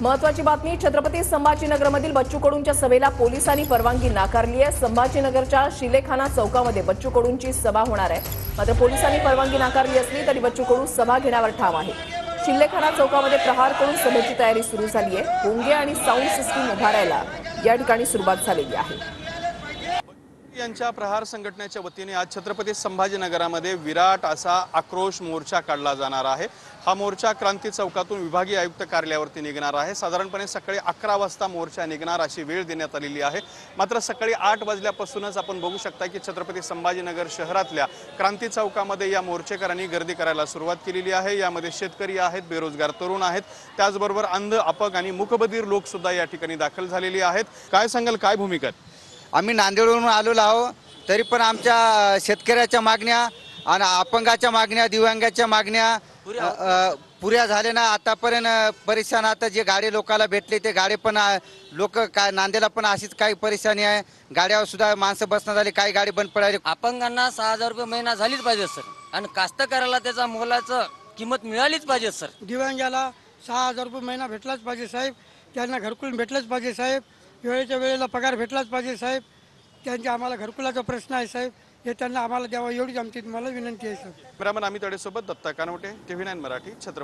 महत्वाची बातमी, छत्रपती संभाजीनगरमधील बच्चू कडूंच्या सभेला पोलिसांनी परवानगी नाकारली आहे। संभाजीनगरच्या शिलेखाना चौकामध्ये बच्चू कडूंची सभा होणार आहे, मात्र पोलिसांनी परवानगी नाकारली असली तरी बच्चू कडू सभा घेण्यावर ठाम आहे। शिलेखाना चौकामध्ये प्रहार करून सभेची तयारी सुरू झाली आहे। भोंगे आणि साऊंड सिस्टीम उभारायला या ठिकाणी सुरुवात झालेली आहे। यांच्या प्रहार संघटनेच्या वतीने आज छत्रपती संभाजीनगरामध्ये विराट असा आक्रोश मोर्चा काढला जाणार आहे। हा मोर्चा क्रांती चौकातून विभागीय आयुक्त कार्यालयावरती निघणार आहे। साधारणपणे सकाळी 11 वाजता मोर्चा निघणार अशी वेळ देण्यात आलेली आहे। मात्र सकाळी 8 वाजल्यापासूनच आपण बघू शकता की छत्रपती संभाजीनगर शहरातल्या क्रांती चौकामध्ये या मोर्चेकरांनी गर्दी करायला सुरुवात केलेली आहे। यामध्ये शेतकरी आहेत, बेरोजगार तरुण आहेत, त्याचबरोबर अंध, अपंग आणि मूकबधीर लोक सुद्धा या ठिकाणी दाखल झालेली आहेत। काय सांगाल, काय भूमिका? आम्ही नांदेडवरून आलेलो आहोत, तरी पण आमच्या शेतकऱ्याच्या मागण्या आणि अपंगाच्या मागण्या, दिव्यांगाच्या मागण्या पुऱ्या झाल्या ना। आतापर्यंत परेशान, आता जे गाडी लोकांना भेटले ते गाडी पण लोक काय नांदेडला पण अशीच काही परेशानी आहे। गाड्यावर सुद्धा माणसं बसणं झाली, काही गाडी बंद पडाली। अपंगांना 6000 रुपये महिना झालीच पाहिजे सर, आणि कास्तकाराला त्याचा मोलाचं किंमत मिळालीच पाहिजे सर। दिव्यांगाला 6000 रुपये महिना भेटलाच पाहिजे साहेब, त्यांना घरकुल भेटलंच पाहिजे साहेब, वेळेच्या वेळेला पगार भेटलाच पाहिजे साहेब। त्यांच्या आम्हाला घरकुलाचा प्रश्न आहे साहेब, हे त्यांना आम्हाला द्यावा एवढीच आमची मला विनंती आहे साहेब। कॅमेरामन अमित अडेसोबत दत्ता कानवटे, TV9 मराठी, छत्रपती।